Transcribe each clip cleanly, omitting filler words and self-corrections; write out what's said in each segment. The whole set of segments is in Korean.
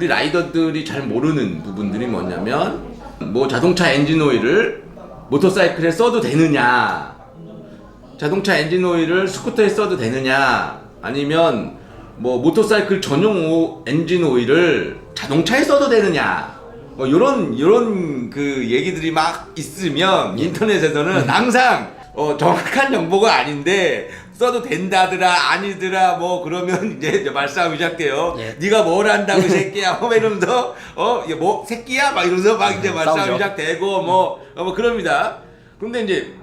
우리 라이더들이 잘 모르는 부분들이 뭐냐면 뭐 자동차 엔진 오일을 모터사이클에 써도 되느냐, 자동차 엔진 오일을 스쿠터에 써도 되느냐, 아니면 뭐 모터사이클 전용 엔진 오일을 자동차에 써도 되느냐, 뭐 요런 그 얘기들이 막 있으면 인터넷에서는 항상 정확한 정보가 아닌데 써도 된다더라 아니더라 뭐 그러면 이제 말싸움이 시작돼요. 예. 네가 뭘 안다고 이 새끼야 뭐 이러면서 이게 뭐 새끼야 막 이러면서 막 이제 말싸움이 싸우죠. 시작되고 뭐 그럽니다. 근데 이제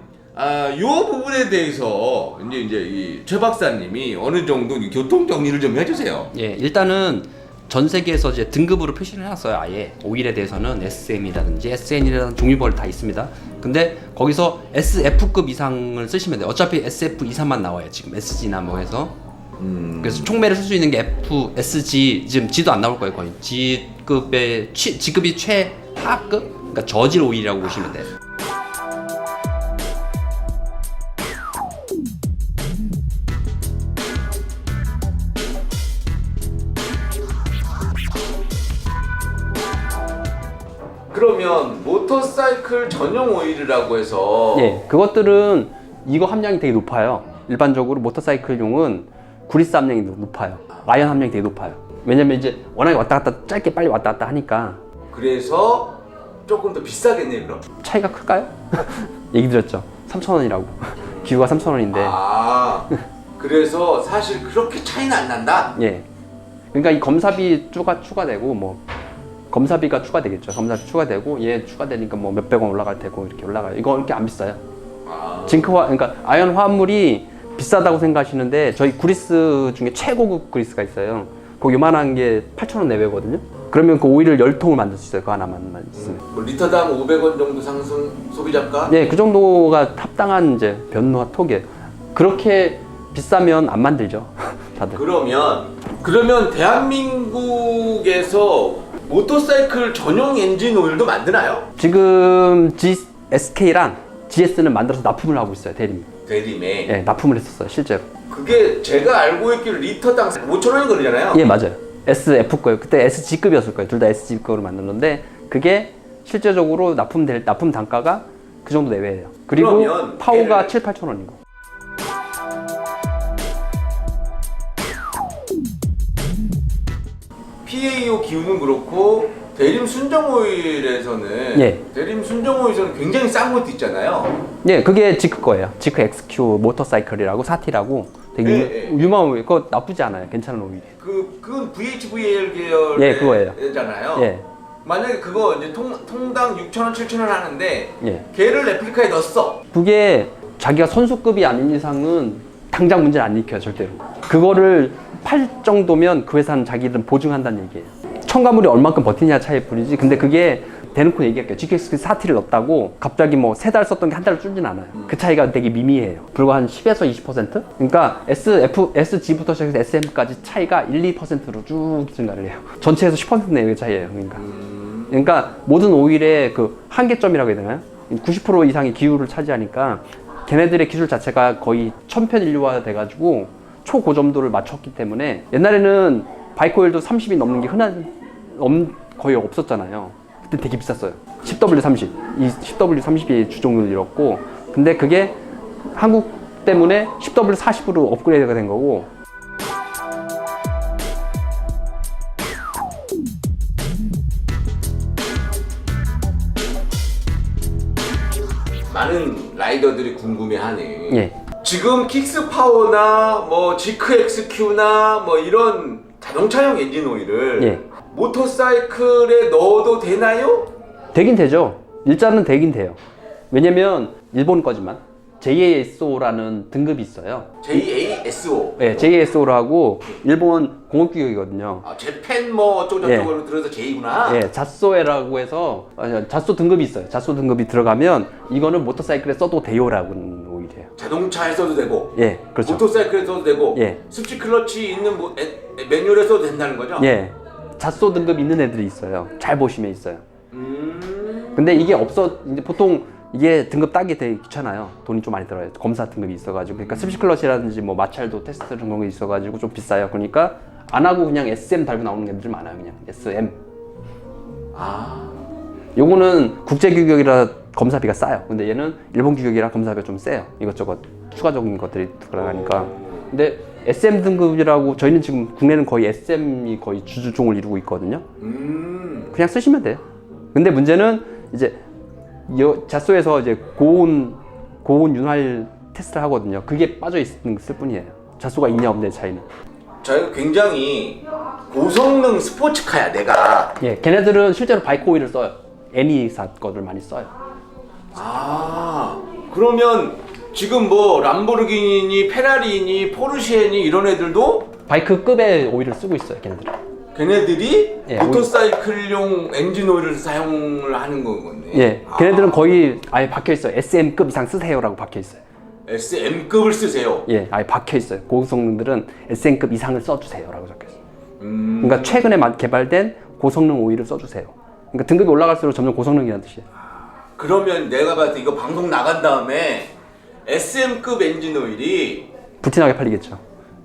요 부분에 대해서 이제 이 최 박사님이 어느 정도 교통 정리를 좀 해주세요. 예, 일단은 전 세계에서 이제 등급으로 표시를 해놨어요. 아예 오일에 대해서는 SM이라든지 SN이라든지 종류별로 다 있습니다. 근데 거기서 SF급 이상을 쓰시면 돼요. 어차피 SF 이상만 나와요. 지금 SG나 뭐 해서. 그래서 총매를 쓸 수 있는 게 F, SG, 지금 G도 안 나올 거예요. 거의 G급의 G급이 최하급, 그러니까 저질 오일이라고 보시면 돼요. 그러면 모터사이클 전용 오일이라고 해서 예, 그것들은 이거 함량이 되게 높아요. 일반적으로 모터사이클용은 구리스 함량이 높아요. 아연 함량이 되게 높아요. 왜냐면 이제 워낙에 왔다 갔다 짧게 빨리 왔다 갔다 하니까. 그래서 조금 더 비싸겠네요 그럼. 차이가 클까요? 얘기 드렸죠. 3,000원이라고. 기후가 3,000원인데. 그래서 사실 그렇게 차이는 안 난다? 예. 그러니까 이 검사비 추가되고 뭐 검사비가 추가되겠죠. 검사비 추가되고 얘 추가되니까 뭐 몇백 원 올라갈 테고 이렇게 올라가요. 이거 이렇게 안 비싸요. 징크화, 그러니까 아연 화합물이 비싸다고 생각하시는데 저희 구리스 중에 최고급 구리스가 있어요. 그 요만한 게 8,000원 내외거든요. 그러면 그 오일을 10통을 만들 수 있어요. 그 하나만 있으면. 뭐 리터당 500원 정도 상승 소비자가? 네, 그 정도가 합당한 이제 변노화 톡이에요. 그렇게 비싸면 안 만들죠. 다들. 그러면 대한민국에서 모터사이클 전용 엔진 오일도 만드나요? 지금 SK랑 GS는 만들어서 납품을 하고 있어요. 대림에? 네, 납품을 했었어요. 실제로. 그게 제가 알고 있기로 리터당 5,000원이 걸리잖아요? 예, 맞아요. SF 거예요. 그때 SG급이었을 거예요. 둘 다 SG급으로 만들었는데 그게 실제적으로 납품 단가가 그 정도 내외예요. 그리고 파워가 7, 8천 원이고. PAO 기후는 그렇고 대림 순정 오일에서는 대림 순정 오일에서는 굉장히 싼 것도 있잖아요. 예, 그게 지크 거예요. 지크 XQ 모터사이클이라고 사티라고 되게 유명한 오일. 그거 나쁘지 않아요. 괜찮은 오일이에요. 그건 VHVL 계열의 그거예요. 잖아요. 예. 만약에 그거 이제 통당 6,000원, 7,000원 하는데 예. 걔를 레플리카에 넣었어. 그게 자기가 선수급이 아닌 이상은 당장 문제는 안 일으켜요. 절대로. 그거를 팔 정도면 그 회사는 자기들은 보증한다는 얘기예요. 첨가물이 얼만큼 버티냐 차이 뿐이지. 근데 그게 대놓고 얘기할게요. GQX 사티를 넣었다고 갑자기 뭐 3달 썼던 게 한 달로 줄진 않아요. 그 차이가 되게 미미해요. 불과 한 10에서 20%? 그러니까 SG부터 시작해서 SM까지 차이가 1, 2%로 쭉 증가를 해요. 전체에서 10% 내외의 차이예요. 그러니까 모든 오일의 그 한계점이라고 해야 되나요? 90% 이상의 기후를 차지하니까 걔네들의 기술 자체가 거의 천편일률화 돼가지고 초고점도를 맞췄기 때문에 옛날에는 바이크 오일도 30이 넘는 게 거의 없었잖아요. 그때 되게 비쌌어요. 10W30. 이 10W30이 주종을 잃었고, 근데 그게 한국 때문에 10W40으로 업그레이드가 된 거고. 많은 라이더들이 궁금해하네. 예. 지금 킥스 파워나 뭐 지크 XQ나 뭐 이런 자동차용 엔진 오일을 모터사이클에 넣어도 되나요? 되긴 되죠. 일단은 되긴 돼요. 왜냐면 일본 거지만 JASO라는 등급이 있어요. JASO. 네, JASO라고 일본 공업규격이거든요. 재팬 뭐 어쩌고저쩌고 들어서 J구나. 예, 자소에라고 해서 자소 등급이 있어요. 자소 등급이 들어가면 이거는 모터사이클에 써도 돼요라고 오일이에요. 자동차에 써도 되고, 예, 그렇죠. 모터사이클에 써도 되고, 예. 스위치 클러치 있는 매뉴얼에 써도 된다는 거죠? 예, 자소 등급 있는 애들이 있어요. 잘 보시면 있어요. 근데 이게 이제 보통 이게 등급 따기 되게 귀찮아요. 돈이 좀 많이 들어요. 검사 등급이 있어가지고. 그러니까 스위치 클러치라든지 뭐 마찰도 테스트 그런 게 있어가지고 좀 비싸요. 그러니까 안 하고 그냥 SM 달고 나오는 애들 많아요. 그냥 SM. 아. 요거는 국제 규격이라 검사비가 싸요. 근데 얘는 일본 규격이라 검사비가 좀 세요. 이것저것 추가적인 것들이 들어가니까. 근데 SM 등급이라고 저희는 지금 국내는 거의 SM이 거의 주주종을 이루고 있거든요. 그냥 쓰시면 돼요. 근데 문제는 이제 잣소에서 이제 고온 윤활 테스트를 하거든요. 그게 빠져 있을 뿐이에요. 잣소가 있냐 없냐의 차이는. 저희가 굉장히 고성능 스포츠카야 내가. 예, 걔네들은 실제로 바이크 오일을 써요. 애니사 거를 많이 써요. 아, 그러면 지금 뭐 람보르기니니 페라리니 포르쉐니 이런 애들도 바이크급의 오일을 쓰고 있어요, 걔네들은. 걔네들이 예, 모터사이클용 엔진 오일을 사용을 하는 거겠네. 예, 걔네들은 거의 아예 박혀 있어요. SM급 이상 쓰세요라고 박혀 있어요. SM급을 쓰세요. 예, 아예 박혀 있어요. 고성능들은 SM급 이상을 써주세요라고 적혀 있어요. 그러니까 최근에 개발된 고성능 오일을 써주세요. 그러니까 등급이 올라갈수록 점점 고성능이라는 뜻이에요. 그러면 내가 봤을 때 이거 방송 나간 다음에 SM급 엔진 오일이 불티나게 팔리겠죠.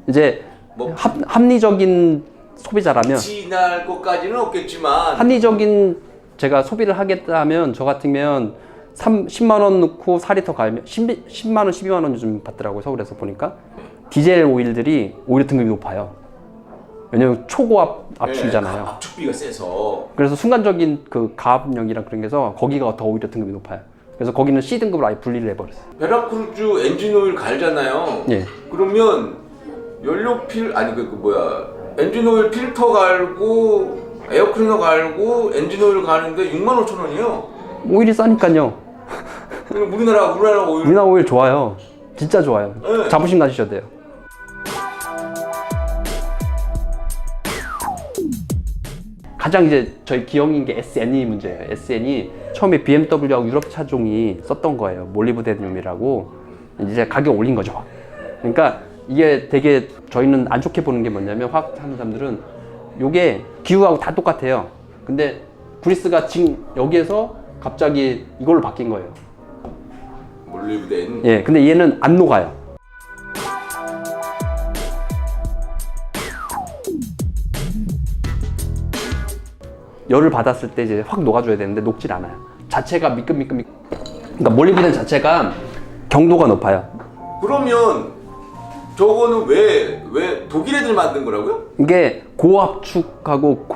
이제 뭐 합리적인 소비자라면 지날 것까지는 없겠지만 합리적인 제가 소비를 하겠다면 저 같으면 10만 원 넣고 4리터 갈면 10만 원, 12만 원 요즘 받더라고요. 서울에서 보니까 디젤 오일들이 오히려 등급이 높아요. 왜냐면 초고압 압축이잖아요. 압축비가 세서. 그래서 순간적인 그 가압력이랑 그런 게서 거기가 더 오히려 등급이 높아요. 그래서 거기는 C 등급으로 아예 분리를 해버렸어요. 베라크루즈 엔진 오일 갈잖아요. 예. 그러면 엔진 오일 필터 갈고 에어클리너 갈고 엔진 오일 가는데 65,000원이에요. 오일이 싸니까요. 우리나라 오일. 우리나라 오일 좋아요. 진짜 좋아요. 네. 자부심 가지셔도 돼요. 가장 이제 저희 기억인 게 SN이 문제예요. SN이 처음에 BMW하고 유럽 차종이 썼던 거예요. 몰리브데늄이라고. 이제 가격 올린 거죠. 그러니까 이게 되게 저희는 안 좋게 보는 게 뭐냐면 화학 하는 사람들은 요게 기후하고 다 똑같아요. 근데 그리스가 지금 여기에서 갑자기 이걸로 바뀐 거예요. 몰리브덴. 예, 근데 얘는 안 녹아요. 열을 받았을 때 이제 확 녹아줘야 되는데 녹질 않아요. 자체가 미끈미끈. 그러니까 몰리브덴 자체가 경도가 높아요. 그러면 저거는 왜 독일 애들 만든 거라고요? 이게 고압축하고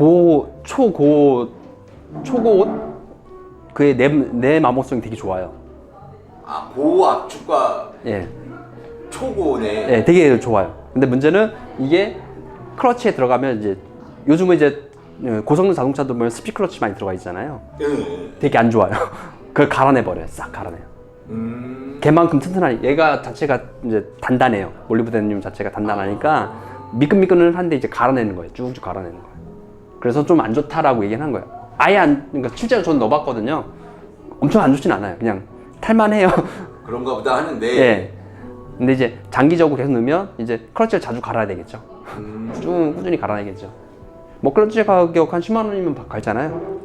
초고온 그의 내마모성이 되게 좋아요. 아, 고압축과 예, 초고온에. 예, 되게 좋아요. 근데 문제는 이게 클러치에 들어가면 이제 요즘은 이제 고성능 자동차도 보면 스피 클러치 많이 들어가 있잖아요. 예. 되게 안 좋아요. 그걸 갈아내버려요. 싹 갈아내요. 걔만큼 튼튼하니 얘가 자체가 이제 단단해요. 몰리브데늄 자체가 단단하니까 미끈미끈은 한데 이제 갈아내는 거예요. 쭉쭉 갈아내는 거예요. 그래서 좀 안 좋다라고 얘기는 한 거예요. 아예 그러니까 실제로 저는 넣어봤거든요. 엄청 안 좋진 않아요. 그냥 탈만해요. 그런가 보다 하는데. 예. 근데 이제 장기적으로 계속 넣으면 이제 클러치를 자주 갈아야 되겠죠. 꾸준히 갈아야겠죠. 뭐 클러치 가격 한 10만 원이면 갈잖아요.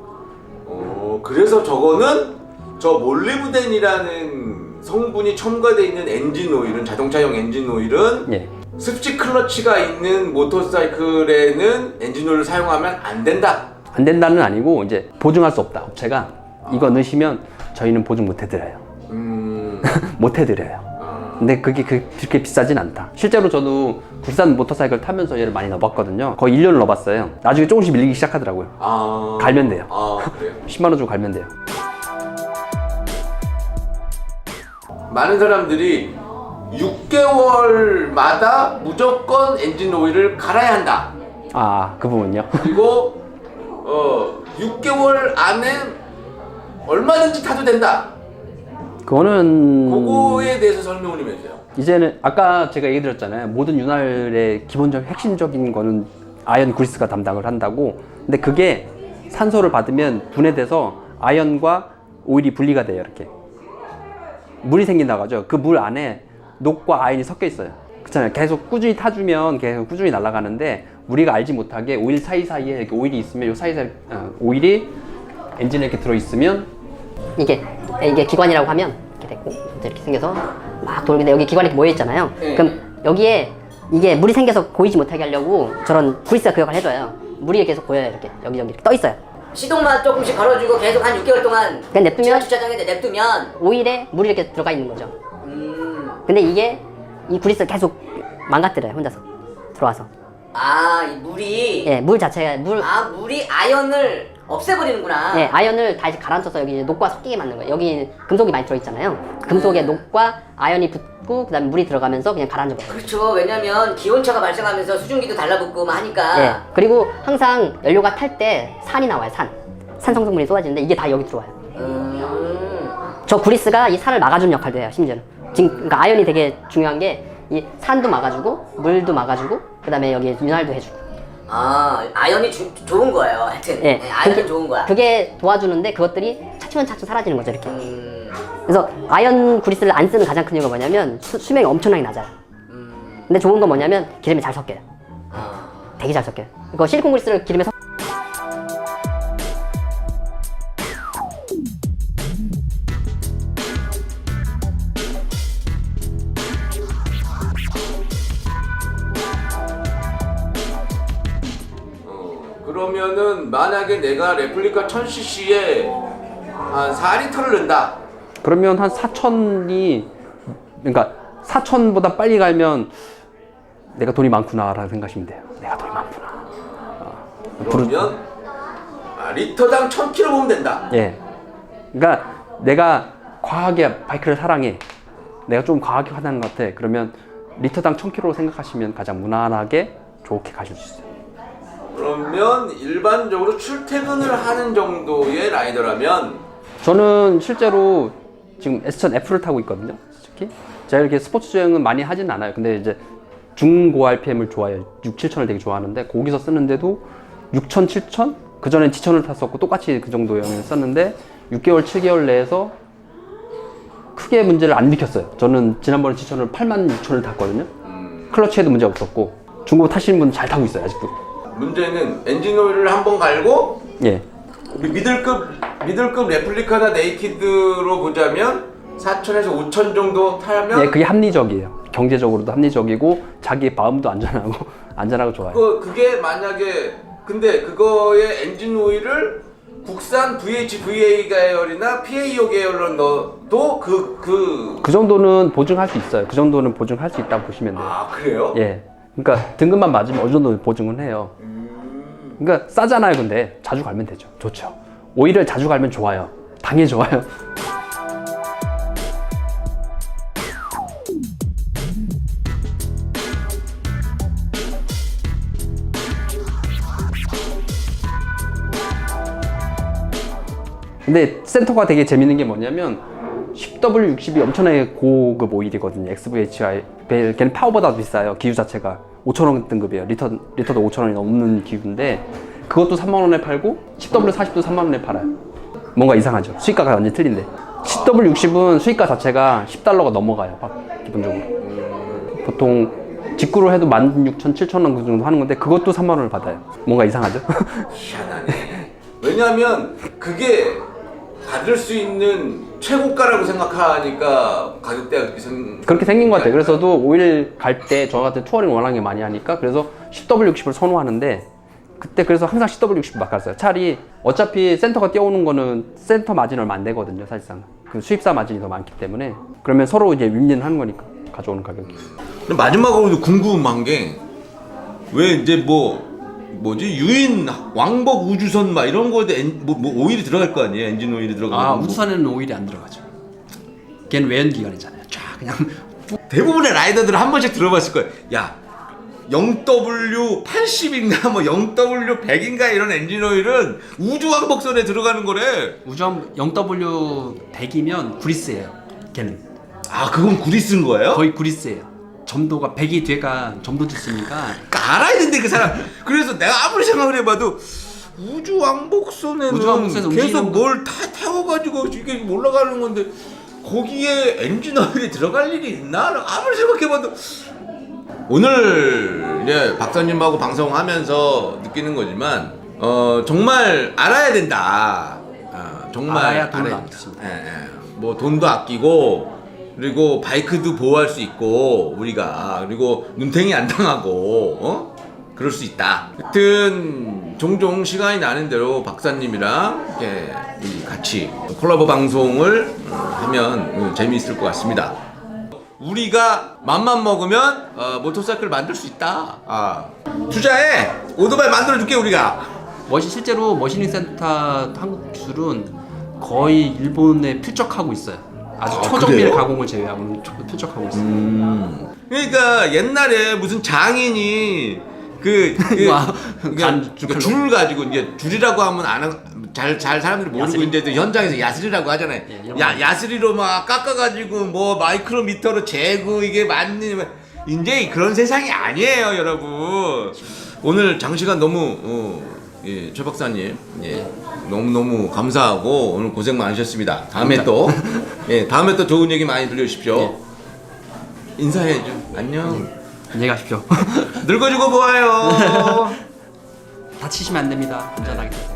그래서 저거는 저 몰리브덴이라는 성분이 첨가되어 있는 엔진 오일은 자동차용 엔진 오일은 예. 습식 클러치가 있는 모터사이클에는 엔진 오일을 사용하면 안 된다. 안 된다는 아니고 이제 보증할 수 없다. 업체가 이거 넣으시면 저희는 보증 못 해드려요. 못 해드려요. 근데 그게 그렇게 비싸진 않다. 실제로 저도 국산 모터사이클 타면서 얘를 많이 넣어봤거든요. 거의 1년을 넣어봤어요. 나중에 조금씩 밀리기 시작하더라고요. 갈면 돼요. 그래요? 10만 원 주고 갈면 돼요. 많은 사람들이 6개월마다 무조건 엔진 오일을 갈아야 한다. 아, 그 부분요? 그리고 6개월 안에 얼마든지 타도 된다. 그거는 그거에 대해서 설명을 좀 해주세요. 이제는 아까 제가 얘기 드렸잖아요. 모든 윤활의 기본적 핵심적인 거는 아연 그리스가 담당을 한다고. 근데 그게 산소를 받으면 분해돼서 아연과 오일이 분리가 돼요. 이렇게 물이 생긴다고 하죠. 그 물 안에 녹과 아연이 섞여 있어요. 그렇잖아요. 계속 꾸준히 타주면 계속 꾸준히 날아가는데 우리가 알지 못하게 오일 사이사이에 이렇게 오일이 있으면 이 사이사이 오일이 엔진에 이렇게 들어있으면 이게 기관이라고 하면 이렇게 됐고 이렇게 생겨서 막 돌는데 여기 기관이 이렇게 모여 있잖아요. 네. 그럼 여기에 이게 물이 생겨서 고이지 못하게 하려고 저런 그리스가 그 역할을 해줘요. 물이 계속 보여요. 이렇게 여기저기 이렇게 떠 있어요. 시동만 조금씩 걸어주고 계속 한 6개월 동안 그냥 냅두면 주차장에 냅두면 오일에 물이 이렇게 들어가 있는 거죠. 근데 이게 이 그리스를 계속 망가뜨려요. 혼자서 들어와서. 이 물이 예, 물 자체가 물이 아연을 없애버리는구나. 예, 아연을 다시 가라앉혀서 여기 녹과 섞이게 만든 거예요. 여기 금속이 많이 들어있잖아요. 금속에 녹과 아연이 붙고 그다음에 물이 들어가면서 그냥 가라앉아 버려요. 그렇죠. 왜냐면 기온차가 발생하면서 수증기도 달라붙고 막 하니까. 예, 그리고 항상 연료가 탈 때 산이 나와요. 산 성분이 쏟아지는데 이게 다 여기 들어와요. 저 그리스가 이 산을 막아주는 역할도 해요. 심지어는 지금 그러니까 아연이 되게 중요한 게 이 산도 막아주고 물도 막아주고 그다음에 여기 윤활도 해주고. 아연이 좋은 거예요. 하여튼 예, 아연은 좋은 거야. 그게 도와주는데 그것들이 차츰 사라지는 거죠. 이렇게. 그래서 아연 그리스를 안 쓰는 가장 큰 이유가 뭐냐면 수명이 엄청나게 낮아요. 근데 좋은 건 뭐냐면 기름이 잘 섞여요. 되게 잘 섞여요. 이거 실리콘 그리스를 기름에 섞 그러면은 만약에 내가 레플리카 1000cc에 한 4리터를 넣는다. 그러면 한 4천이 그러니까 4천보다 빨리 갈면 내가 돈이 많구나라는 생각하시면 돼요. 내가 돈이 많구나. 그러면 리터당 1000km 보면 된다. 예. 그러니까 내가 과하게 바이크를 사랑해. 내가 좀 과하게 하는 것 같아. 그러면 리터당 1000km로 생각하시면 가장 무난하게 좋게 가실 수 있어요. 그러면 일반적으로 출퇴근을 하는 정도의 라이더라면 저는 실제로 지금 S1000 F를 타고 있거든요. 솔직히 제가 이렇게 스포츠 주행은 많이 하진 않아요. 근데 이제 중고 RPM을 좋아해요. 6, 7천을 되게 좋아하는데 거기서 쓰는데도 6천, 7천? 그전엔 지천을 탔었고 똑같이 그 정도 영역을 썼는데 6개월, 7개월 내에서 크게 문제를 안 일으켰어요. 저는 지난번에 지천을 8만 6천을 탔거든요. 클러치에도 문제 없었고 중고 타시는 분 잘 타고 있어요. 아직도. 문제는 엔진 오일을 한번 갈고 예. 미들급 레플리카나 네이키드로 보자면 4천에서 5천 정도 타면 예, 그게 합리적이에요. 경제적으로도 합리적이고 자기 마음도 안전하고 좋아요. 그게 만약에 근데 그거의 엔진 오일을 국산 VH, VA 계열이나 PAO 계열로 넣어도 그 정도는 보증할 수 있어요. 그 정도는 보증할 수 있다고 보시면 돼요. 그래요? 예. 그러니까 등급만 맞으면 어느 정도 보증은 해요. 그러니까 싸잖아요. 근데 자주 갈면 되죠. 좋죠. 오일을 자주 갈면 좋아요. 당연히 좋아요. 근데 센터가 되게 재밌는 게 뭐냐면 10W60이 엄청나게 고급 오일이거든요. XVHI. 걔는 파워보다 비싸요. 기유 자체가 5,000원 등급이에요. 리터도 5,000원이 넘는 기유인데 그것도 3만 원에 팔고 10W40도 3만 원에 팔아요. 뭔가 이상하죠. 수익가가 완전히 틀린데 10W60은 수익가 자체가 10달러가 넘어가요. 기본적으로. 보통 직구로 해도 16,000, 7,000원 그 정도 하는 건데 그것도 3만 원을 받아요. 뭔가 이상하죠? 희한하네. 왜냐하면 그게 받을 수 있는 최고가라고 생각하니까 가격대가 그렇게 생긴 것 같아요. 그래서도 오일 갈 때 저 같은 투어링 워낙에 많이 하니까 그래서 10W60을 선호하는데 그때 그래서 항상 10W60 막 갔어요. 차라리 어차피 센터가 뛰어오는 거는 센터 마진 얼마 안 되거든요. 사실상 그 수입사 마진이 더 많기 때문에 그러면 서로 이제 윈윈 하는 거니까 가져오는 가격이. 마지막으로 궁금한 게 왜 이제 뭐지 유인 왕복 우주선 막 이런 거에 뭐 오일이 들어갈 거 아니에요? 엔진 오일이 들어가고. 우주선에는 오일이 안 들어가죠. 걔는 외연 기관이잖아요. 쫙 그냥 대부분의 라이더들은 한 번씩 들어봤을 거예요. 야 0W80인가 뭐 0W100인가 이런 엔진 오일은 우주 왕복선에 들어가는 거래. 우주함 0W100이면 구리스예요. 걔는 그건 구리스인 거예요? 거의 구리스예요. 점도가 100이 돼가 점도 짓으니까 알아야 된대 그 사람. 그래서 내가 아무리 생각을 해봐도 우주 왕복선에는 우주왕복선에서 계속 움직이는 뭘 다 태워가지고 이게 올라가는 건데 거기에 엔진 오일이 들어갈 일이 있나? 아무리 생각해봐도 오늘 이제 박사님하고 방송하면서 느끼는 거지만 정말 알아야 된다. 정말 알아야 돈을 알아야 아끼십니다. 된다. 뭐 돈도 아끼고 그리고 바이크도 보호할 수 있고 우리가 그리고 눈탱이 안 당하고 그럴 수 있다. 하여튼 종종 시간이 나는 대로 박사님이랑 이렇게 같이 콜라보 방송을 하면 재미있을 것 같습니다. 우리가 맘만 먹으면 모터사이클 만들 수 있다. 투자해. 오토바이 만들어줄게 우리가. 실제로 머신링 센터 한국 기술은 거의 일본에 필적하고 있어요. 아주 초정밀 그래요? 가공을 제외하고는 필적하고 있어요. 그러니까 옛날에 무슨 장인이 와, 줄 가지고 이제 줄이라고 하면 잘 사람들이 모르고 야스리? 이제 현장에서 야스리라고 하잖아요. 예, 이런 야스리로 막 깎아가지고 뭐 마이크로미터로 재고 이게 맞니? 이제 그런 세상이 아니에요, 여러분. 오늘 장시간 너무 최 박사님 너무 감사하고 오늘 고생 많으셨습니다. 다음에 또 다음에 또 좋은 얘기 많이 들려주십시오. 인사해줘. 안녕. 안녕히 가십시오. 늙어지고 보아요. 다치시면 안 됩니다. 안전하게.